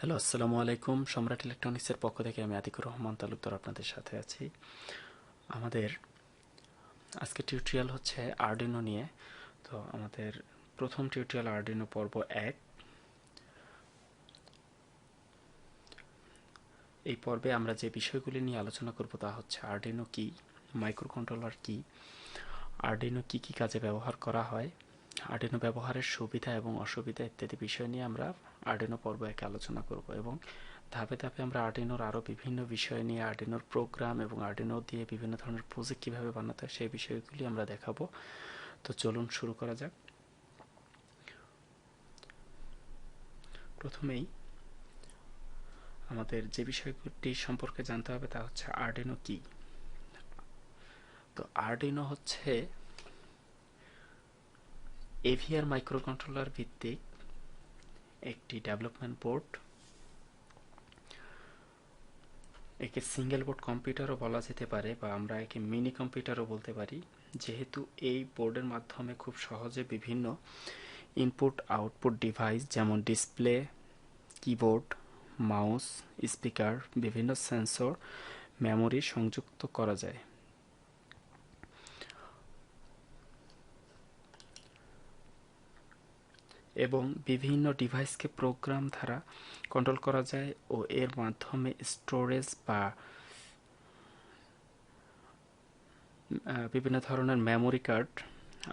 Hello, আসসালামু আলাইকুম। সম্রাট ইলেকট্রনিক্সের পক্ষ থেকে আমি আতিকুর রহমান তালুকদার আপনাদের সাথে আছি। আমাদের আজকে টিউটোরিয়াল হচ্ছে আরডিনো নিয়ে। তো আমাদের প্রথম টিউটোরিয়াল আরডিনো পর্ব 1। এই পর্বে আমরা যে বিষয়গুলি নিয়ে আলোচনা করব তা হচ্ছে আরডিনো কি, মাইক্রোকন্ট্রোলার কি, আরডিনো কি কি কাজে ব্যবহার করা হয়, আরডিনো ব্যবহারের সুবিধা এবং অসুবিধা ইত্যাদি বিষয় নিয়ে আমরা আরডিনো পর্ব 1 আলোচনা করব এবং ধাপে ধাপে আমরা আরডিনোর আরও বিভিন্ন বিষয় নিয়ে আরডিনোর প্রোগ্রাম এবং আরডিনো দিয়ে বিভিন্ন ধরনের প্রজেক্ট কীভাবে বানাতে হয় সেই বিষয়গুলি আমরা দেখাবো। তো চলুন শুরু করা যাক। প্রথমেই আমাদের যে বিষয়টি সম্পর্কে জানতে হবে তা হচ্ছে আরডিনো কি। তো আরডিনো হচ্ছে এভিআর মাইক্রোকন্ট্রোলার ভিত্তিক একটি ডেভেলপমেন্ট বোর্ড। একে সিঙ্গেল বোর্ড কম্পিউটারও বলা যেতে পারে বা আমরা একে মিনি কম্পিউটারও বলতে পারি, যেহেতু এই বোর্ডের মাধ্যমে খুব সহজে বিভিন্ন ইনপুট আউটপুট ডিভাইস যেমন ডিসপ্লে, কিবোর্ড, মাউস, স্পিকার, বিভিন্ন সেন্সর, মেমোরি সংযুক্ত করা যায়। এবং বিভিন্ন ডিভাইসকে প্রোগ্রাম দ্বারা কন্ট্রোল করা যায় ও এর মাধ্যমে স্টোরেজ বা বিভিন্ন ধরনের মেমোরি কার্ড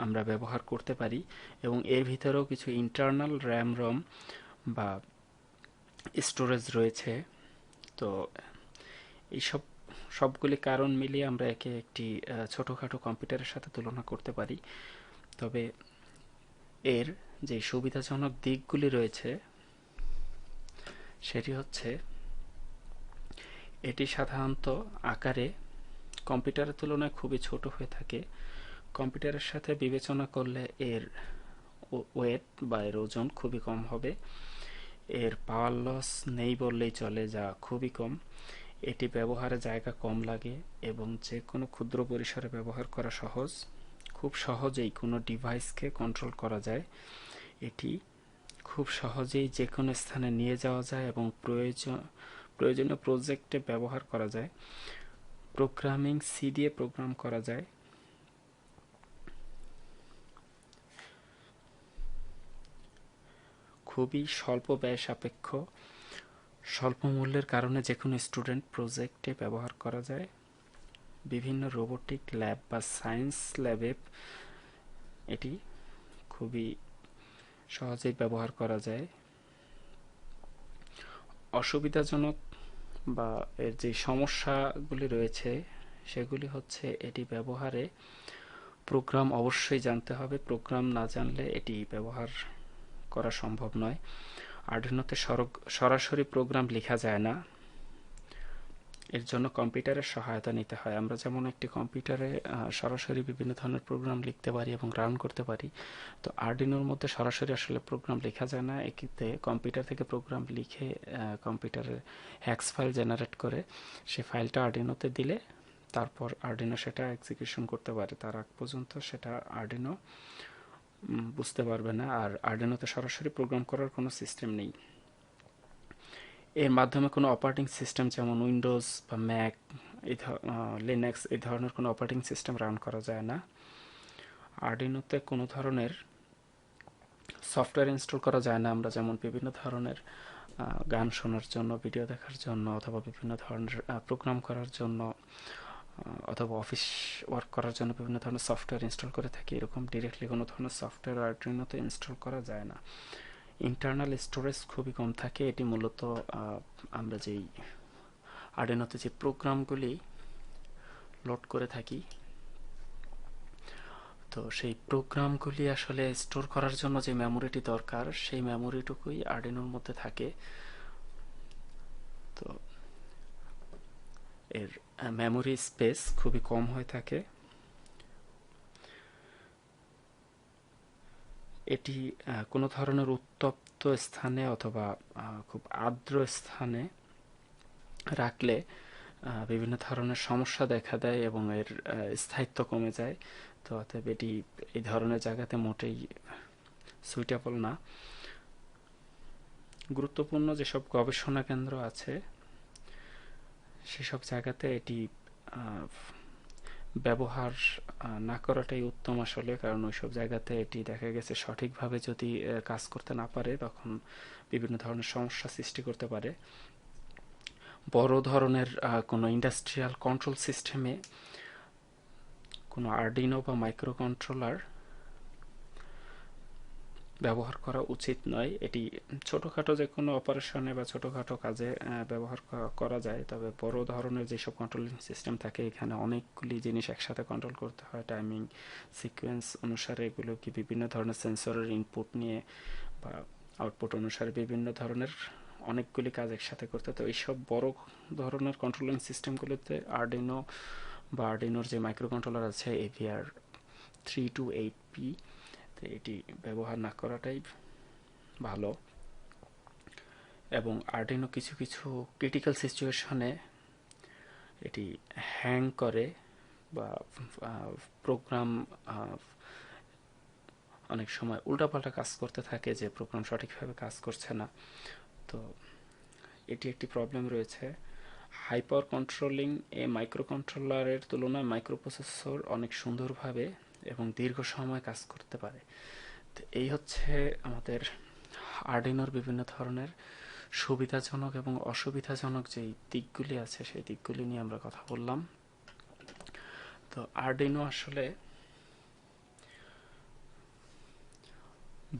আমরা ব্যবহার করতে পারি এবং এর ভিতরেও কিছু ইন্টারনাল র্যাম রম বা স্টোরেজ রয়েছে। তো এইসব সবগুলি কারণ মিলিয়ে আমরা একে একটি ছোটোখাটো কম্পিউটারের সাথে তুলনা করতে পারি। তবে এর যে সুবিধাজনক দিকগুলি রয়েছে সেটি হচ্ছে এটি সাধারণত আকারে কম্পিউটারের তুলনায় খুবই ছোট হয়ে থাকে। কম্পিউটারের সাথে বিবেচনা করলে এর ওয়েট বা এর ওজন খুবই কম হবে। এর পাওয়ার লস নেই বললেই চলে, যা খুবই কম। এটি ব্যবহারে জায়গা কম লাগে এবং যে কোনো ক্ষুদ্র পরিসরে ব্যবহার করা সহজ। খুব সহজেই কোনো ডিভাইসকে কন্ট্রোল করা যায়। এটি খুব সহজেই যে কোনো স্থানে নিয়ে যাওয়া যায় এবং প্রয়োজনীয় প্রজেক্টে ব্যবহার করা যায়। প্রোগ্রামিং সি দিয়ে প্রোগ্রাম করা যায়। খুবই স্বল্প ব্যয় সাপেক্ষ, স্বল্প মূল্যের কারণে যে কোনো স্টুডেন্ট প্রজেক্টে ব্যবহার করা যায়। বিভিন্ন রোবোটিক ল্যাব বা সায়েন্স ল্যাবে এটি খুবই সহজেই ব্যবহার করা যায়। অসুবিধাজনক বা এর যে সমস্যাগুলি রয়েছে সেগুলি হচ্ছে এটি ব্যবহারে প্রোগ্রাম অবশ্যই জানতে হবে। প্রোগ্রাম না জানলে এটি ব্যবহার করা সম্ভব নয়। আরডিনোতে সরাসরি প্রোগ্রাম লেখা যায় না, এর জন্য কম্পিউটারের সহায়তা নিতে হয়। আমরা যেমন একটি কম্পিউটারে সরাসরি বিভিন্ন ধরনের প্রোগ্রাম লিখতে পারি এবং রান করতে পারি, তো আরডিনোর মধ্যে সরাসরি আসলে প্রোগ্রাম লেখা যায় না। এক্ষেত্রে কম্পিউটার থেকে প্রোগ্রাম লিখে কম্পিউটারে হ্যাক্স ফাইল জেনারেট করে সে ফাইলটা আরডিনোতে দিলে তারপর আরডিনো সেটা এক্সিকিউশন করতে পারে। তার আগ পর্যন্ত সেটা আরডিনো বুঝতে পারবে না। আর আরডিনোতে সরাসরি প্রোগ্রাম করার কোনো সিস্টেম নেই। এর মাধ্যমে কোনো অপারেটিং সিস্টেম যেমন উইন্ডোজ বা ম্যাক, লিনাক্স এই ধরনের কোনো অপারেটিং সিস্টেম রান করা যায় না। আরডিনোতে কোনো ধরনের সফটওয়্যার ইনস্টল করা যায় না। আমরা যেমন বিভিন্ন ধরনের গান শোনার জন্য, ভিডিও দেখার জন্য অথবা বিভিন্ন ধরনের প্রোগ্রাম করার জন্য অথবা অফিস ওয়ার্ক করার জন্য বিভিন্ন ধরনের সফটওয়্যার ইনস্টল করে থাকি, এরকম ডিরেক্টলি কোনো ধরনের সফটওয়্যার আরডিনোতে ইনস্টল করা যায় না। ইন্টারনাল স্টোরেজ খুবই কম থাকে। এটি মূলত আমরা যেই আরডিনোতে যে প্রোগ্রামগুলি লোড করে থাকি, তো সেই প্রোগ্রামগুলি আসলে স্টোর করার জন্য যে মেমোরিটি দরকার সেই মেমোরিটুকুই আরডিনোর মধ্যে থাকে। তো এর মেমোরি স্পেস খুবই কম হয়ে থাকে। এটি কোনো ধরনের উত্তপ্ত স্থানে অথবা খুব আর্দ্র স্থানে রাখলে বিভিন্ন ধরনের সমস্যা দেখা দেয় এবং এর স্থায়িত্ব কমে যায়। তো অতএব এটি এই ধরনের জায়গাতে মোটেই সুইটেবল না। গুরুত্বপূর্ণ যেসব গবেষণা কেন্দ্র আছে সেসব জায়গাতে এটি ব্যবহার না করাটাই উত্তম আসলে, কারণ ওইসব জায়গাতে এটি দেখা গেছে সঠিকভাবে যদি কাজ করতে না পারে তখন বিভিন্ন ধরনের সমস্যা সৃষ্টি করতে পারে। বড় ধরনের কোনো ইন্ডাস্ট্রিয়াল কন্ট্রোল সিস্টেমে কোনো আর্ডিনো বা মাইক্রোকন্ট্রোলার ব্যবহার করা উচিত নয়। এটি ছোটোখাটো যে কোনো অপারেশনে বা ছোটোখাটো কাজে ব্যবহার করা যায়, তবে বড় ধরনের যেসব কন্ট্রোলিং সিস্টেম থাকে এখানে অনেকগুলি জিনিস একসাথে কন্ট্রোল করতে হয়, টাইমিং সিকোয়েন্স অনুসারে এগুলোকে বিভিন্ন ধরনের সেন্সরের ইনপুট নিয়ে বা আউটপুট অনুসারে বিভিন্ন ধরনের অনেকগুলি কাজ একসাথে করতে। তো এইসব বড় ধরনের কন্ট্রোলিং সিস্টেমগুলোতে আর্ডিনো বা আর্ডিনোর যে মাইক্রোকন্ট্রোলার আছে AVR 328P, তো এটি ব্যবহার না করাটাই ভালো। এবং আর্ডিনো কিছু কিছু ক্রিটিক্যাল সিচুয়েশনে এটি হ্যাং করে বা প্রোগ্রাম অনেক সময় উল্টাপাল্টা কাজ করতে থাকে, যে প্রোগ্রাম সঠিকভাবে কাজ করছে না। তো এটি একটি প্রবলেম রয়েছে। হাইপার কন্ট্রোলিং এ মাইক্রোকন্ট্রোলারের তুলনায় মাইক্রোপ্রসেসর অনেক সুন্দরভাবে এবং দীর্ঘ সময় কাজ করতে পারে। তো এই হচ্ছে আমাদের আর্ডিনোর বিভিন্ন ধরনের সুবিধাজনক এবং অসুবিধাজনক যেই দিকগুলি আছে সেই দিকগুলি নিয়ে আমরা কথা বললাম। তো আর্ডিনো আসলে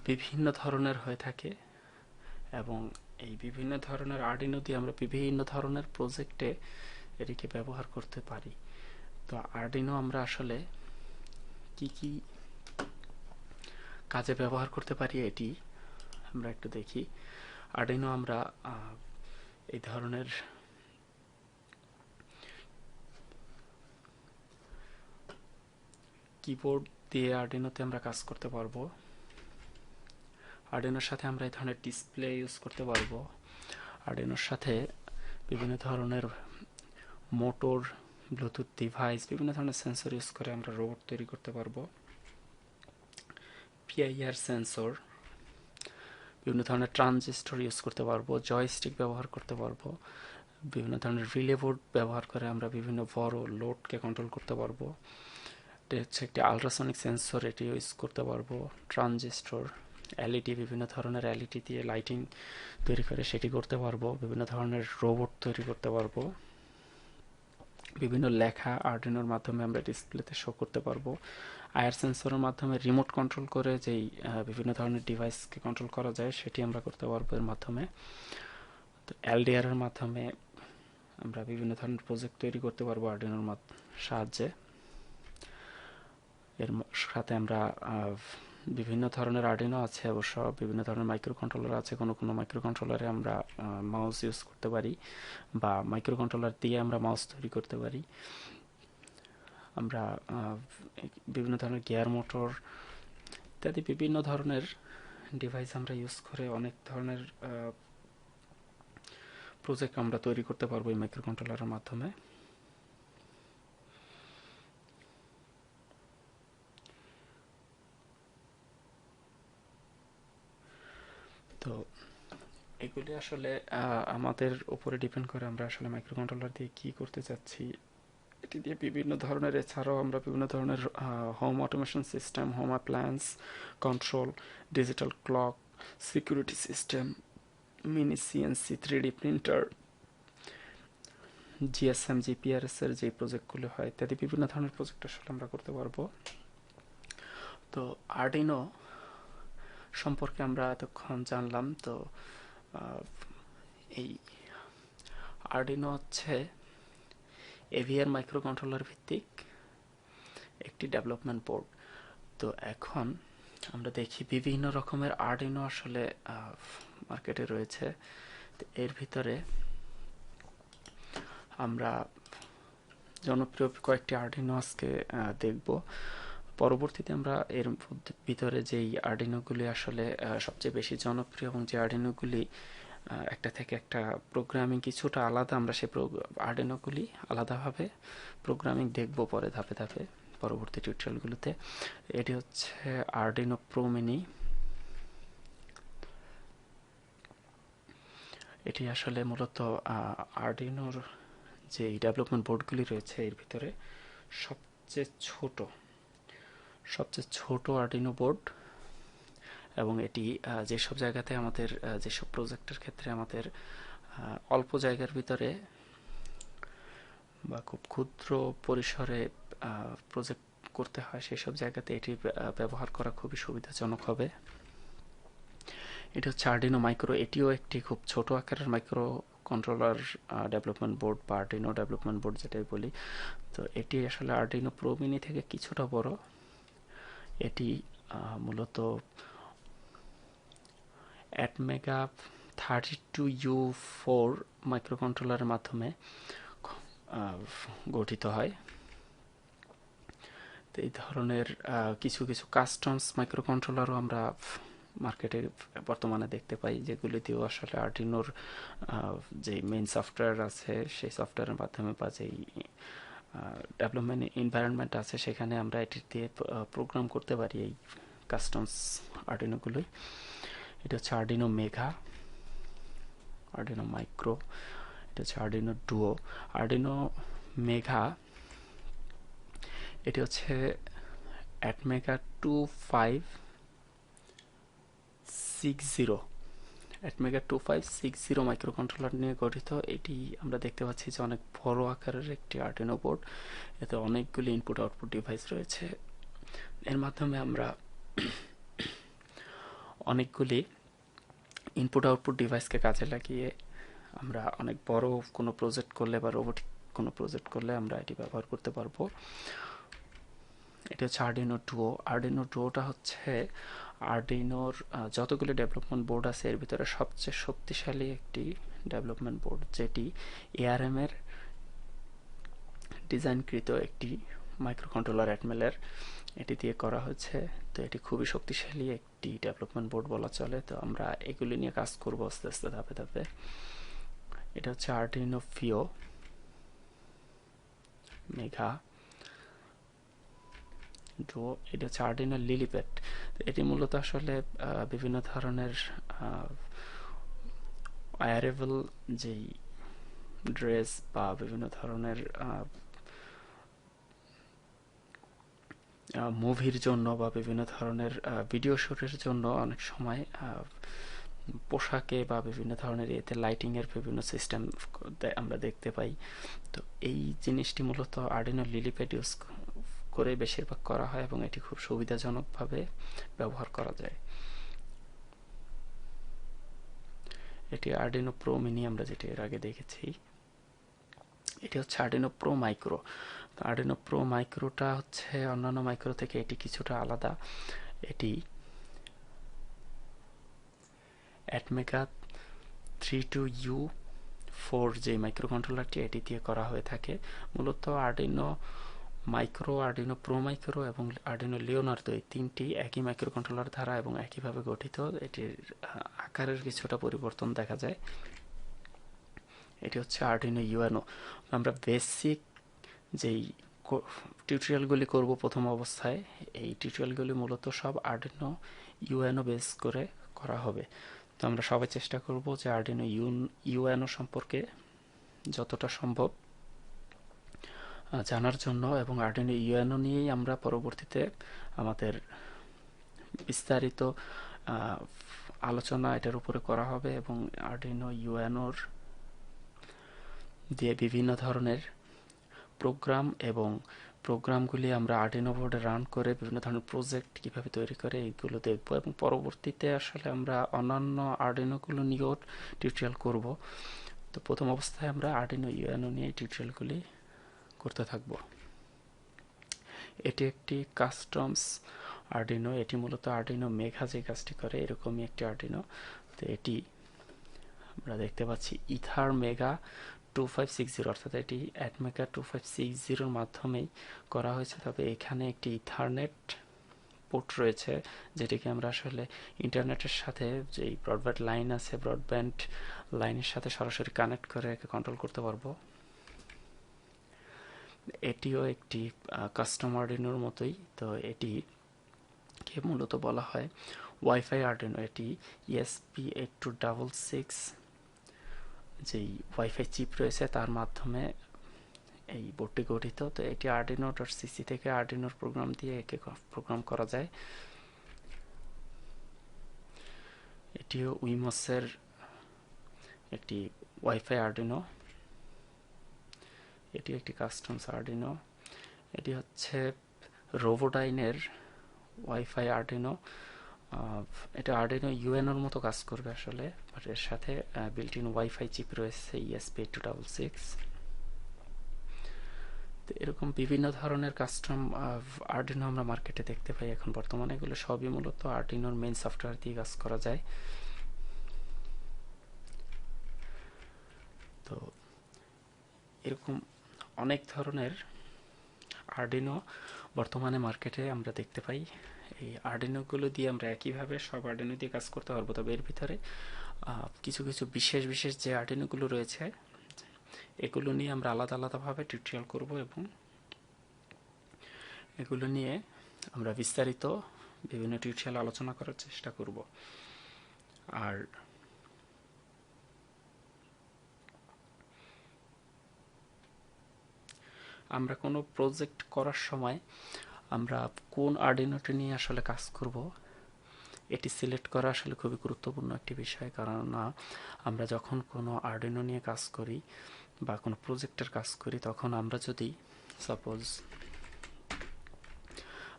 বিভিন্ন ধরনের হয়ে থাকে এবং এই বিভিন্ন ধরনের আর্ডিনো দিয়ে আমরা বিভিন্ন ধরনের প্রজেক্টে এটিকে ব্যবহার করতে পারি। তো আর্ডিনো আমরা আসলে কি কি কাজে ব্যবহার করতে পারি এটি আমরা একটু দেখি। আর্ডিনো আমরা এই ধরনের কিবোর্ড দিয়ে আর্ডিনোতে আমরা কাজ করতে পারবো। আর্ডিনোর সাথে আমরা এই ধরনের ডিসপ্লে ইউজ করতে পারবো। আর্ডিনোর সাথে বিভিন্ন ধরনের মোটর, ব্লুটুথ ডিভাইস, বিভিন্ন ধরনের সেন্সর ইউজ করে আমরা রোবট তৈরি করতে পারবো। PIR সেন্সর, বিভিন্ন ধরনের ট্রানজিস্টর ইউজ করতে পারবো, জয়স্টিক ব্যবহার করতে পারবো, বিভিন্ন ধরনের রিলে বোর্ড ব্যবহার করে আমরা বিভিন্ন বড় লোডকে কন্ট্রোল করতে পারবো। এটা হচ্ছে একটি আলট্রাসনিক সেন্সর, এটি ইউজ করতে পারবো। ট্রানজিস্টর, LED, বিভিন্ন ধরনের LED দিয়ে লাইটিং তৈরি করে সেটি করতে পারবো। বিভিন্ন ধরনের রোবট তৈরি করতে পারবো। বিভিন্ন লেখা আর্ডিনোর মাধ্যমে আমরা ডিসপ্লেতে শো করতে পারবো। আয়ার সেন্সরের মাধ্যমে রিমোট কন্ট্রোল করে যেই বিভিন্ন ধরনের ডিভাইসকে কন্ট্রোল করা যায় সেটি আমরা করতে পারবো এর মাধ্যমে। তো LDR এর মাধ্যমে আমরা বিভিন্ন ধরনের প্রজেক্ট তৈরি করতে পারবো আর্ডিনোর সাহায্যে। এর সাথে আমরা বিভিন্ন ধরনের আর্ডিনো আছে, অবশ্য বিভিন্ন ধরনের মাইক্রোকন্ট্রোলার আছে। কোনো কোনো মাইক্রোকন্ট্রোলারে আমরা মাউস ইউজ করতে পারি বা মাইক্রোকন্ট্রোলার দিয়ে আমরা মাউস তৈরি করতে পারি। আমরা বিভিন্ন ধরনের গিয়ার মোটর ইত্যাদি বিভিন্ন ধরনের ডিভাইস আমরা ইউজ করে অনেক ধরনের প্রজেক্ট আমরা তৈরি করতে পারবো এই মাইক্রোকন্ট্রোলারের মাধ্যমে। তো এগুলি আসলে আমাদের উপরে ডিপেন্ড করে আমরা আসলে মাইক্রোকন্ট্রোলার দিয়ে কি করতে চাচ্ছি। এটি দিয়ে বিভিন্ন ধরনের, এছাড়াও আমরা বিভিন্ন ধরনের home automation system, home appliance control, digital clock, security system, mini CNC, 3D printer, GSM, GPRS এর যে প্রজেক্টগুলো হয় ইত্যাদি বিভিন্ন ধরনের প্রজেক্ট আসলে আমরা করতে পারবো। তো আর্ডিনো সম্পর্কে আমরা এতক্ষণ জানলাম। তো এই আর্ডিনো হচ্ছে AVR মাইক্রোকন্ট্রোলার ভিত্তিক একটি ডেভেলপমেন্ট বোর্ড। তো এখন আমরা দেখি বিভিন্ন রকমের আর্ডিনো আসলে মার্কেটে রয়েছে। তো এর ভিতরে আমরা জনপ্রিয় কয়েকটি আর্ডিনো আজকে দেখব। পরবর্তীতে আমরা এর ভিতরে যেই আর্ডিনোগুলি আসলে সবচেয়ে বেশি জনপ্রিয় এবং যে আর্ডিনোগুলি একটা থেকে একটা প্রোগ্রামিং কিছুটা আলাদা, আমরা সেই আর্ডিনোগুলি আলাদাভাবে প্রোগ্রামিং দেখব পরে ধাপে ধাপে পরবর্তী টিউটোরিয়ালগুলোতে। এটি হচ্ছে আর্ডিনো প্রো মিনি। এটি আসলে মূলত আরডিনোর যে ডেভেলপমেন্ট বোর্ডগুলি রয়েছে এর ভিতরে সবচেয়ে ছোট আরডিনো বোর্ড, এবং এটি যেসব জায়গাতে আমাদের যেসব প্রজেক্টের ক্ষেত্রে আমাদের অল্প জায়গার ভিতরে বা খুব ক্ষুদ্র পরিসরে প্রজেক্ট করতে হয় সেসব জায়গাতে এটি ব্যবহার করা খুবই সুবিধাজনক হবে। এটি হচ্ছে আরডিনো মাইক্রো, এটিও একটি খুব ছোট আকারের মাইক্রো কন্ট্রোলার ডেভেলপমেন্ট বোর্ড বা আরডিনো ডেভেলপমেন্ট বোর্ড যেটাই বলি। তো এটি আসলে আরডিনো প্রো মিনি থেকে কিছুটা বড়। এটি মূলত অ্যাটমেগা 32U4 মাইক্রোকন্ট্রোলারের মাধ্যমে গঠিত হয়। তো এই ধরনের কিছু কাস্টমস মাইক্রোকন্ট্রোলারও আমরা মার্কেটে বর্তমানে দেখতে পাই, যেগুলি দিয়েও আসলে আরডিনোর যে মেইন সফটওয়্যার আছে সেই সফটওয়্যারের মাধ্যমে বা যেই ডেভেলপমেন্ট এনভায়রনমেন্ট আছে সেখানে আমরা এটি দিয়ে প্রোগ্রাম করতে পারি এই কাস্টমস আরডিনোগুলোই। এটা হচ্ছে আরডিনো মেঘা, আরডিনো মাইক্রো, এটা হচ্ছে আরডিনো ডুও। আরডিনো মেঘা এটি হচ্ছে অ্যাটমেগা 2560 মাইক্রোকন্ট্রোলার নিয়ে গঠিত। এটি আমরা দেখতে পাচ্ছি যে অনেক বড় আকারের একটি আরডিনো বোর্ড। এতে অনেকগুলি ইনপুট আউটপুট ডিভাইস রয়েছে। এর মাধ্যমে আমরা অনেকগুলি ইনপুট আউটপুট ডিভাইসকে কাজে লাগিয়ে আমরা অনেক বড় কোনো প্রজেক্ট করলে বা রোবোটিক কোনো প্রজেক্ট করলে আমরা এটি ব্যবহার করতে পারবো। এটা হচ্ছে আরডিনো ডুও। আরডিনো ডুওটা হচ্ছে আরডিনোর যতগুলি ডেভেলপমেন্ট বোর্ড আছে এর ভিতরে সবচেয়ে শক্তিশালী একটি ডেভেলপমেন্ট বোর্ড, যেটি এআরএম এর ডিজাইনকৃত একটি মাইক্রোকন্ট্রোলার অ্যাটমেলের এটি দিয়ে করা হয়েছে। তো এটি খুবই শক্তিশালী একটি ডেভেলপমেন্ট বোর্ড বলা চলে। তো আমরা এগুলি নিয়ে কাজ করবো আস্তে আস্তে ধাপে ধাপে। এটা হচ্ছে আরডিনো ফিও মেঘা ডুও। এটা হচ্ছে আরডিনো লিলিপ্যাড। এটি মূলত আসলে বিভিন্ন ধরনের ওয়্যারেবল যেই ড্রেস বা বিভিন্ন ধরনের মুভির জন্য বা বিভিন্ন ধরনের ভিডিও শুটের জন্য অনেক সময় পোশাকে বা বিভিন্ন ধরনের এতে লাইটিং এর বিভিন্ন সিস্টেম আমরা দেখতে পাই। তো এই জিনিসটি মূলত আরডিনো লিলিপ্যাড ইউজ করে বেশিরভাগ করা হয় এবং এটি খুব সুবিধাজনকভাবে ব্যবহার করা যায়। এটি আরডিনো প্রো মিনি আমরা যেটি এর আগে দেখেছি। এটি হচ্ছে Arduino pro micro. Arduino pro মাইক্রোটা হচ্ছে অন্যান্য মাইক্রো থেকে এটি কিছুটা আলাদা। এটি অ্যাটমেগা 32U4 যে মাইক্রোকন্ট্রোলারটি এটি দিয়ে করা হয়ে থাকে। মূলত Arduino micro, Arduino pro micro এবং আরডিনো লিওনার্দো এই তিনটি একই মাইক্রোকন্ট্রোলার দ্বারা এবং একইভাবে গঠিত। এটির আকারের কিছুটা পরিবর্তন দেখা যায়। এটি হচ্ছে আরডিনো ইউএনও। আমরা বেসিক যেই টিউটোরিয়ালগুলি করব প্রথম অবস্থায়, এই টিউটোরিয়ালগুলি মূলত সব আরডিনো ইউএনও বেস করে করা হবে। তো আমরা সবাই চেষ্টা করব যে আরডিনো ইউএনও সম্পর্কে যতটা সম্ভব জানার জন্য, এবং আরডিনো ইউএনও নিয়েই আমরা পরবর্তীতে আমাদের বিস্তারিত আলোচনা এটার উপরে করা হবে। এবং আরডিনো ইউএনওর দিয়ে বিভিন্ন ধরনের প্রোগ্রাম এবং প্রোগ্রামগুলি আমরা আরডিনো বোর্ডে রান করে বিভিন্ন ধরনের প্রজেক্ট কিভাবে তৈরি করে এইগুলো দেখব, এবং পরবর্তীতে আসলে আমরা অন্যান্য আরডিনোগুলো নিয়েও টিউটোরিয়াল করব। তো প্রথম অবস্থায় আমরা আরডিনো ইউএনও নিয়ে টিউটোরিয়ালগুলি করতে থাকব। এটি একটি কাস্টমস আরডিনো। এটি মূলত আরডিনো মেঘা যে কাজটি করে এরকমই একটি আরডিনো। তো এটি আমরা দেখতে পাচ্ছি ইথার মেগা 2560, অর্থাৎ এটি অ্যাটমেগা 2560 মাধ্যমেই করা হয়েছে। তবে এখানে একটি ইথারনেট পোর্ট রয়েছে, যেটিকে আমরা আসলে ইন্টারনেটের সাথে যেই ব্রডব্যান্ড লাইন আছে ব্রডব্যান্ড লাইনের সাথে সরাসরি কানেক্ট করে কন্ট্রোল করতে পারবো। এটিও একটি কাস্টম আরডিনোর মতোই। তো এটিকে মূলত বলা হয় ওয়াইফাই আরডিনো। এটি ESP8266 যেই ওয়াইফাই চিপ রয়েছে তার মাধ্যমে এই বোর্ডটি গঠিত। তো এটি arduino.cc থেকে আর্ডিনোর প্রোগ্রাম দিয়ে একে প্রোগ্রাম করা যায়। এটিও উইমোসের একটি ওয়াইফাই আর্ডিনো। এটি একটি কাস্টমস আর্ডিনো। এটি হচ্ছে রোবোডাইনের ওয়াইফাই আর্ডিনো। এটা আর্ডিনো ইউএনওর মতো কাজ করবে আসলে, বাট এর সাথে বিল্ট ইন ওয়াইফাই চিপ রয়েছে ESP8266। তো এরকম বিভিন্ন ধরনের কাস্টম আর্ডিনো আমরা মার্কেটে দেখতে পাই এখন বর্তমানে। এগুলো সবই মূলত আর্ডিনোর মেইন সফটওয়্যার দিয়ে কাজ করা যায়। তো এরকম অনেক ধরনের আর্ডিনো বর্তমানে মার্কেটে আমরা দেখতে পাই। এই আর্ডিনোগুলো দিয়ে আমরা একইভাবে সব আর্ডিনো দিয়ে কাজ করতে পারবো, তবে এর ভিতরে কিছু কিছু বিশেষ বিশেষ যে আর্ডিনোগুলো রয়েছে এগুলো নিয়ে আমরা আলাদা আলাদাভাবে টিউটোরিয়াল করব এবং এগুলো নিয়ে আমরা বিস্তারিত বিভিন্ন টিউটোরিয়াল আলোচনা করার চেষ্টা করব। আর আমরা কোনো প্রজেক্ট করার সময় আমরা কোন আর্ডিনোটি নিয়ে আসলে কাজ করব এটি সিলেক্ট করা আসলে খুবই গুরুত্বপূর্ণ একটি বিষয়। কারণ আমরা যখন কোনো আর্ডিনো নিয়ে কাজ করি বা কোনো প্রজেক্টের কাজ করি, তখন আমরা যদি সাপোজ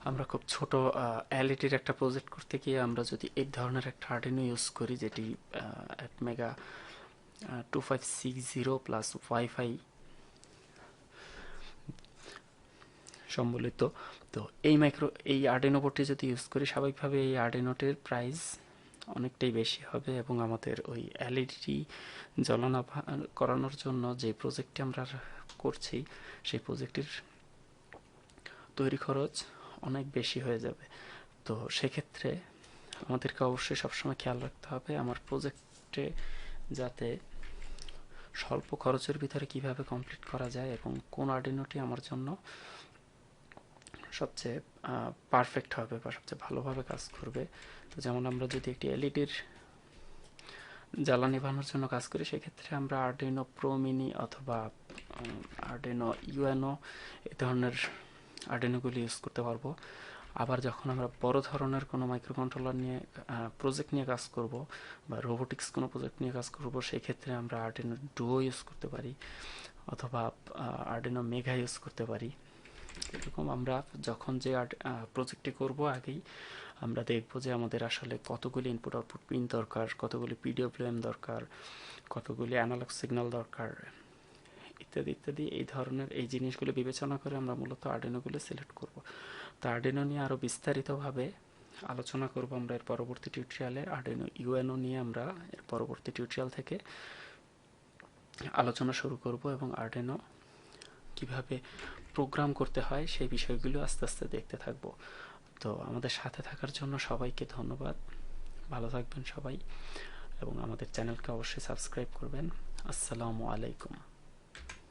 আমরা খুব ছোট এলইডির একটা প্রজেক্ট করতে গিয়ে আমরা যদি এই ধরনের একটা আর্ডিনো ইউজ করি যেটি 8 মেগা 2560 প্লাস ওয়াইফাই সম্বলিত, তো এই আর্ডিনো বোর্ডটি যদি ইউজ করি, স্বাভাবিকভাবে এই আর্ডিনোটির প্রাইস অনেকটাই বেশি হবে এবং আমাদের ওই এলইডি জ্বলনা করানোর জন্য যে প্রজেক্টটি আমরা করছি সেই প্রজেক্টটির তৈরি খরচ অনেক বেশি হয়ে যাবে। তো সেক্ষেত্রে আমাদেরকে অবশ্যই সবসময় খেয়াল রাখতে হবে আমার প্রজেক্টে যাতে স্বল্প খরচের ভিতরে কিভাবে কমপ্লিট করা যায় এবং কোন আর্ডিনোটি আমার জন্য সবচেয়ে পারফেক্ট হবে বা সবচেয়ে ভালোভাবে কাজ করবে। তো যেমন আমরা যদি একটি এলইডির জ্বালানি বানানোর জন্য কাজ করি, সেক্ষেত্রে আমরা আর্ডিনো প্রো মিনি অথবা আর্ডিনো ইউএনও এই ধরনের আর্ডিনোগুলি ইউজ করতে পারবো। আবার যখন আমরা বড় ধরনের কোনো মাইক্রোকন্ট্রোলার নিয়ে প্রজেক্ট নিয়ে কাজ করব বা রোবোটিক্স কোনো প্রজেক্ট নিয়ে কাজ করব, সেই ক্ষেত্রে আমরা আর্ডিনো ডুও ইউজ করতে পারি অথবা আর্ডিনো মেগা ইউজ করতে পারি। এরকম আমরা যখন যে প্রজেক্টটি করব আগেই আমরা দেখব যে আমাদের আসলে কতগুলি ইনপুট আউটপুট পিন দরকার, কতগুলি পিডব্লিউএম দরকার, কতগুলি অ্যানালগ সিগন্যাল দরকার, ইত্যাদি ইত্যাদি। এই ধরনের এই জিনিসগুলো বিবেচনা করে আমরা মূলত আর্ডিনোগুলো সিলেক্ট করব। তো আর্ডিনো নিয়ে আরও বিস্তারিতভাবে আলোচনা করব আমরা এর পরবর্তী টিউটোরিয়ালে। আর্ডিনো ইউএনও নিয়ে আমরা এর পরবর্তী টিউটোরিয়াল থেকে আলোচনা শুরু করব এবং আর্ডিনো কিভাবে প্রোগ্রাম করতে হয় সেই বিষয়গুলো আস্তে আস্তে দেখতে থাকব। তো আমাদের সাথে থাকার জন্য সবাইকে ধন্যবাদ। ভালো থাকবেন সবাই এবং আমাদের চ্যানেলকে অবশ্যই সাবস্ক্রাইব করবেন। আসসালামু আলাইকুম।